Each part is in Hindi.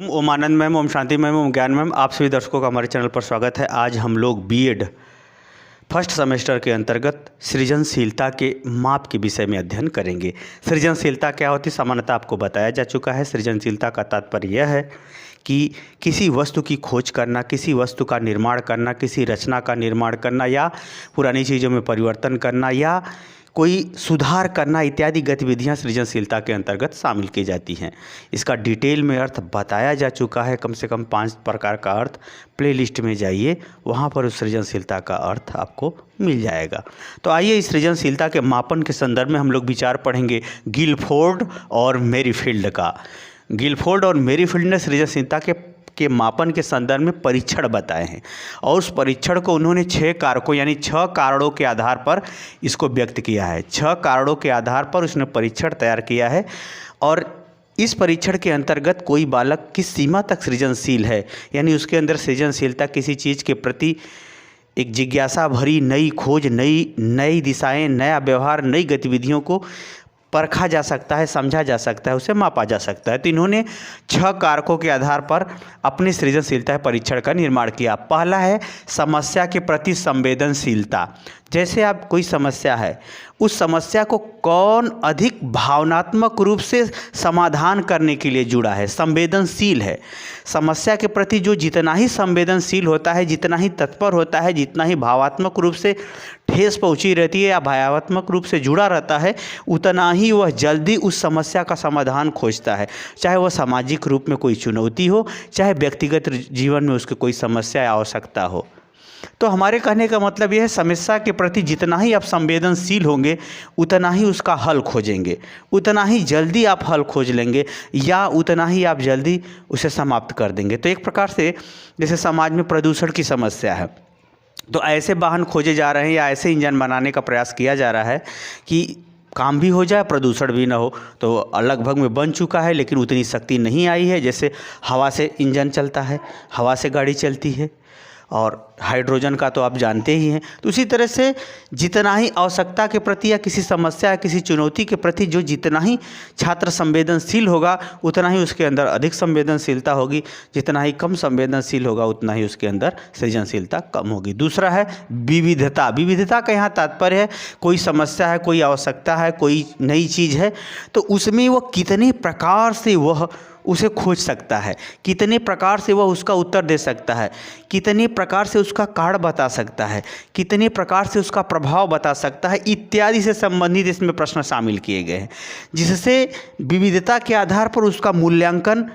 ओम आनंद मैम, ओम शांति मैम, ओम ज्ञान मैम, आप सभी दर्शकों का हमारे चैनल पर स्वागत है। आज हम लोग बीएड फर्स्ट सेमेस्टर के अंतर्गत सृजनशीलता के माप के विषय में अध्ययन करेंगे। सृजनशीलता क्या होती है, सामान्यतः आपको बताया जा चुका है। सृजनशीलता का तात्पर्य यह है कि किसी वस्तु की खोज करना, किसी वस्तु का निर्माण करना, किसी रचना का निर्माण करना या पुरानी चीज़ों में परिवर्तन करना या कोई सुधार करना इत्यादि गतिविधियां सृजनशीलता के अंतर्गत शामिल की जाती हैं। इसका डिटेल में अर्थ बताया जा चुका है, कम से कम 5 प्रकार का अर्थ। प्लेलिस्ट में जाइए, वहाँ पर उस सृजनशीलता का अर्थ आपको मिल जाएगा। तो आइए इस सृजनशीलता के मापन के संदर्भ में हम लोग विचार पढ़ेंगे गिलफोर्ड और मेरीफील्ड का। गिलफोर्ड और मेरीफील्ड ने सृजनशीलता के मापन के संदर्भ में परीक्षण बताए हैं और उस परीक्षण को उन्होंने 6 कारकों यानी 6 कारणों के आधार पर इसको व्यक्त किया है। 6 कारणों के आधार पर उसने परीक्षण तैयार किया है और इस परीक्षण के अंतर्गत कोई बालक किस सीमा तक सृजनशील है, यानी उसके अंदर सृजनशीलता किसी चीज़ के प्रति एक जिज्ञासा भरी नई खोज, नई दिशाएं, नया व्यवहार, नई गतिविधियों को परखा जा सकता है, समझा जा सकता है, उसे मापा जा सकता है। तो इन्होंने 6 कारकों के आधार पर अपनी सृजनशीलता परीक्षण का निर्माण किया। पहला है समस्या के प्रति संवेदनशीलता। जैसे आप कोई समस्या है, उस समस्या को कौन अधिक भावनात्मक रूप से समाधान करने के लिए जुड़ा है, संवेदनशील है। समस्या के प्रति जो जितना ही संवेदनशील होता है, जितना ही तत्पर होता है, जितना ही भावात्मक रूप से ठेस पहुंची रहती है या भावात्मक रूप से जुड़ा रहता है, उतना ही वह जल्दी उस समस्या का समाधान खोजता है। चाहे वह सामाजिक रूप में कोई चुनौती हो, चाहे व्यक्तिगत जीवन में उसकी कोई समस्या या आवश्यकता हो। तो हमारे कहने का मतलब यह है, समस्या के प्रति जितना ही आप संवेदनशील होंगे, उतना ही उसका हल खोजेंगे, उतना ही जल्दी आप हल खोज लेंगे या उतना ही आप जल्दी उसे समाप्त कर देंगे। तो एक प्रकार से जैसे समाज में प्रदूषण की समस्या है, तो ऐसे वाहन खोजे जा रहे हैं या ऐसे इंजन बनाने का प्रयास किया जा रहा है कि काम भी हो जाए, प्रदूषण भी ना हो। तो लगभग में बन चुका है, लेकिन उतनी शक्ति नहीं आई है। जैसे हवा से इंजन चलता है, हवा से गाड़ी चलती है, और हाइड्रोजन का तो आप जानते ही हैं। तो उसी तरह से जितना ही आवश्यकता के प्रति या किसी समस्या या किसी चुनौती के प्रति जो जितना ही छात्र संवेदनशील होगा, उतना ही उसके अंदर अधिक संवेदनशीलता होगी। जितना ही कम संवेदनशील होगा, उतना ही उसके अंदर सृजनशीलता कम होगी। दूसरा है विविधता। विविधता का यहाँ तात्पर्य है कोई समस्या है, कोई आवश्यकता है, कोई नई चीज़ है, तो उसमें वह कितने प्रकार से वह उसे खोज सकता है, कितने प्रकार से वह उसका उत्तर दे सकता है, कितने प्रकार से उसका कारण बता सकता है, कितने प्रकार से उसका प्रभाव बता सकता है, इत्यादि से संबंधित इसमें प्रश्न शामिल किए गए हैं, जिससे विविधता के आधार पर उसका मूल्यांकन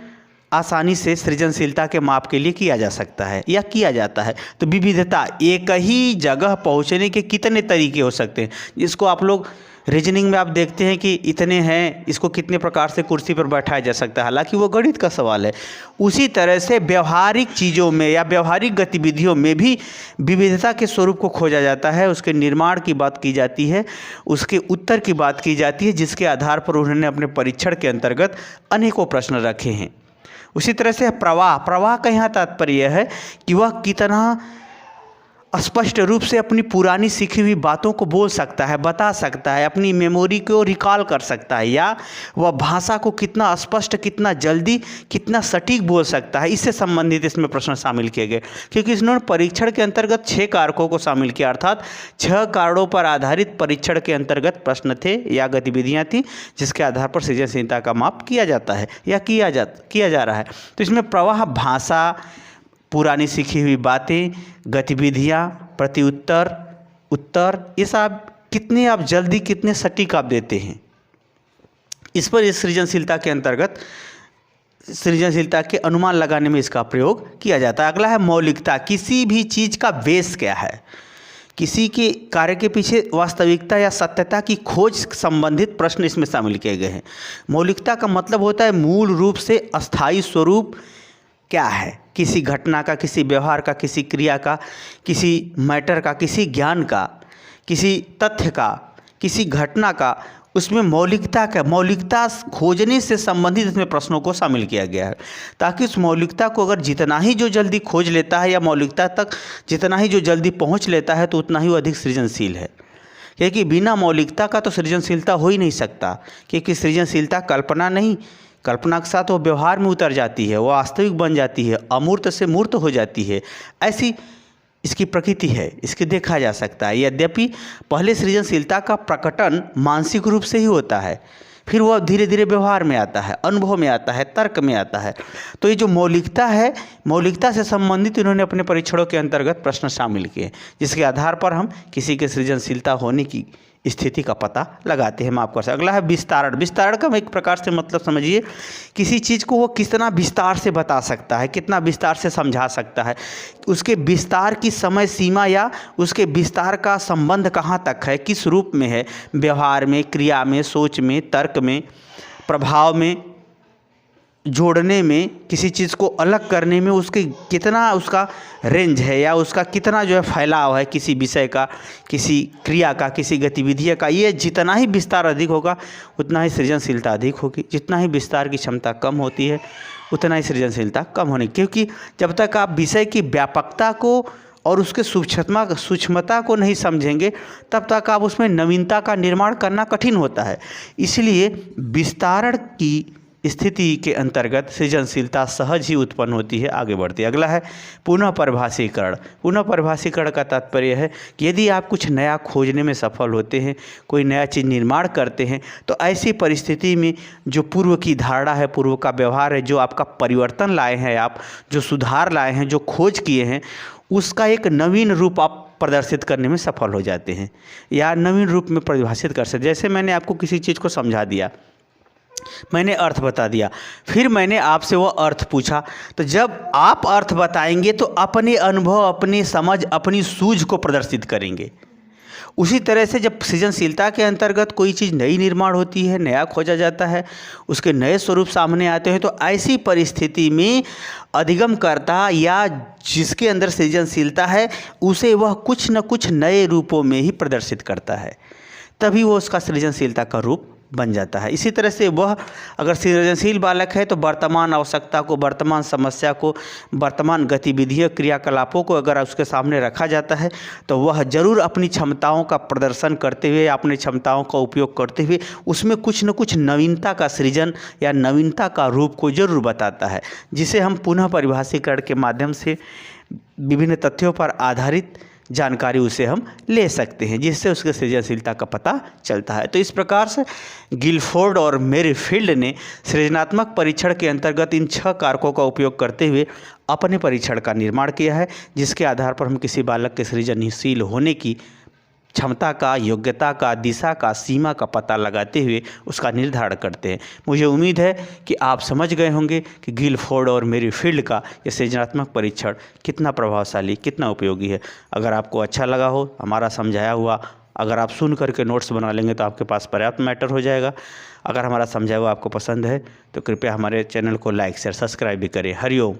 आसानी से सृजनशीलता के माप के लिए किया जा सकता है या किया जाता है। तो विविधता, एक ही जगह पहुंचने के कितने तरीके हो सकते हैं, जिसको आप लोग रीजनिंग में आप देखते हैं कि इतने हैं, इसको कितने प्रकार से कुर्सी पर बैठाया जा सकता है, हालांकि वो गणित का सवाल है। उसी तरह से व्यवहारिक चीज़ों में या व्यवहारिक गतिविधियों में भी विविधता के स्वरूप को खोजा जाता है, उसके निर्माण की बात की जाती है, उसके उत्तर की बात की जाती है, जिसके आधार पर उन्होंने अपने परीक्षण के अंतर्गत अनेकों प्रश्न रखे हैं। उसी तरह से प्रवाह का यहाँ तात्पर्य है कि वह कितना स्पष्ट रूप से अपनी पुरानी सीखी हुई बातों को बोल सकता है, बता सकता है, अपनी मेमोरी को रिकॉल कर सकता है, या वह भाषा को कितना स्पष्ट, कितना जल्दी, कितना सटीक बोल सकता है। इससे संबंधित इसमें प्रश्न शामिल किए गए, क्योंकि इन्होंने परीक्षण के अंतर्गत 6 कारकों को शामिल किया, अर्थात 6 कारणों पर आधारित परीक्षण के अंतर्गत प्रश्न थे या गतिविधियाँ थी, जिसके आधार पर सृजनशीलता का माप किया जाता है या किया जा रहा है। तो इसमें प्रवाह, भाषा, पुरानी सीखी हुई बातें, गतिविधियाँ, प्रति उत्तर, ये सब कितने आप जल्दी, कितने सटीक आप देते हैं, इस पर इस सृजनशीलता के अंतर्गत सृजनशीलता के अनुमान लगाने में इसका प्रयोग किया जाता है। अगला है मौलिकता। किसी भी चीज़ का बेस क्या है, किसी के कार्य के पीछे वास्तविकता या सत्यता की खोज संबंधित प्रश्न इसमें शामिल किए गए हैं। मौलिकता का मतलब होता है मूल रूप से अस्थायी स्वरूप क्या है, किसी घटना का, किसी व्यवहार का, किसी क्रिया का, किसी मैटर का, किसी ज्ञान का, किसी तथ्य का, किसी घटना का, उसमें मौलिकता खोजने से संबंधित इसमें प्रश्नों को शामिल किया गया है, ताकि उस मौलिकता को अगर जितना ही जो जल्दी खोज लेता है या मौलिकता तक जितना ही जो जल्दी पहुंच लेता है, तो उतना ही वो अधिक सृजनशील है। क्योंकि बिना मौलिकता का तो सृजनशीलता हो ही नहीं सकता, क्योंकि सृजनशीलता कल्पना नहीं, कल्पना के साथ वो व्यवहार में उतर जाती है, वो वास्तविक बन जाती है, अमूर्त से मूर्त हो जाती है। ऐसी इसकी प्रकृति है, इसके देखा जा सकता है। यद्यपि पहले सृजनशीलता का प्रकटन मानसिक रूप से ही होता है, फिर वह धीरे धीरे व्यवहार में आता है, अनुभव में आता है, तर्क में आता है। तो ये जो मौलिकता है, मौलिकता से संबंधित इन्होंने अपने परीक्षणों के अंतर्गत प्रश्न शामिल किए, जिसके आधार पर हम किसी के सृजनशीलता होने की स्थिति का पता लगाते हैं। माफ कर सकते। अगला है विस्तारण। विस्तारण का एक प्रकार से मतलब समझिए, किसी चीज़ को वो कितना विस्तार से बता सकता है, कितना विस्तार से समझा सकता है, उसके विस्तार की समय सीमा या उसके विस्तार का संबंध कहाँ तक है, किस रूप में है, व्यवहार में, क्रिया में, सोच में, तर्क में, प्रभाव में, जोड़ने में, किसी चीज़ को अलग करने में उसके कितना उसका रेंज है या उसका कितना जो है फैलाव है, किसी विषय का, किसी क्रिया का, किसी गतिविधि का। ये जितना ही विस्तार अधिक होगा उतना ही सृजनशीलता अधिक होगी। जितना ही विस्तार की क्षमता कम होती है उतना ही सृजनशीलता कम होनी, क्योंकि जब तक आप विषय की व्यापकता को और उसके सूक्ष्मता को नहीं समझेंगे तब तक आप उसमें नवीनता का निर्माण करना कठिन होता है। इसलिए विस्तारण की स्थिति के अंतर्गत सृजनशीलता सहज ही उत्पन्न होती है, आगे बढ़ती है। अगला है पुनः परिभाषीकरण। पुनः परिभाषीकरण का तात्पर्य है कि यदि आप कुछ नया खोजने में सफल होते हैं, कोई नया चीज़ निर्माण करते हैं, तो ऐसी परिस्थिति में जो पूर्व की धारणा है, पूर्व का व्यवहार है, जो आपका परिवर्तन लाए हैं, आप जो सुधार लाए हैं, जो खोज किए हैं, उसका एक नवीन रूप आप प्रदर्शित करने में सफल हो जाते हैं या नवीन रूप में परिभाषित कर सकते। जैसे मैंने आपको किसी चीज़ को समझा दिया, मैंने अर्थ बता दिया, फिर मैंने आपसे वो अर्थ पूछा, तो जब आप अर्थ बताएंगे तो अपने अनुभव, अपनी समझ, अपनी सूझ को प्रदर्शित करेंगे। उसी तरह से जब सृजनशीलता के अंतर्गत कोई चीज़ नई निर्माण होती है, नया खोजा जाता है, उसके नए स्वरूप सामने आते हैं, तो ऐसी परिस्थिति में अधिगमकर्ता या जिसके अंदर सृजनशीलता है उसे वह कुछ न कुछ नए रूपों में ही प्रदर्शित करता है, तभी वो उसका सृजनशीलता का रूप बन जाता है। इसी तरह से वह अगर सृजनशील बालक है तो वर्तमान आवश्यकता को, वर्तमान समस्या को, वर्तमान गतिविधियों, क्रियाकलापों को अगर उसके सामने रखा जाता है तो वह जरूर अपनी क्षमताओं का प्रदर्शन करते हुए, अपनी क्षमताओं का उपयोग करते हुए उसमें कुछ न कुछ नवीनता का सृजन या नवीनता का रूप को जरूर बताता है, जिसे हम पुनः परिभाषीकरण के माध्यम से विभिन्न तथ्यों पर आधारित जानकारी उसे हम ले सकते हैं, जिससे उसके सृजनशीलता का पता चलता है। तो इस प्रकार से गिलफोर्ड और मेरीफील्ड ने सृजनात्मक परीक्षण के अंतर्गत इन 6 कारकों का उपयोग करते हुए अपने परीक्षण का निर्माण किया है, जिसके आधार पर हम किसी बालक के सृजनशील होने की क्षमता का, योग्यता का, दिशा का, सीमा का पता लगाते हुए उसका निर्धारण करते हैं। मुझे उम्मीद है कि आप समझ गए होंगे कि गिलफोर्ड और मेरीफील्ड का यह सृजनात्मक परीक्षण कितना प्रभावशाली, कितना उपयोगी है। अगर आपको अच्छा लगा हो हमारा समझाया हुआ, अगर आप सुन करके नोट्स बना लेंगे तो आपके पास पर्याप्त मैटर हो जाएगा। अगर हमारा समझाया हुआ आपको पसंद है तो कृपया हमारे चैनल को लाइक, शेयर, सब्सक्राइब भी करें। हरिओम।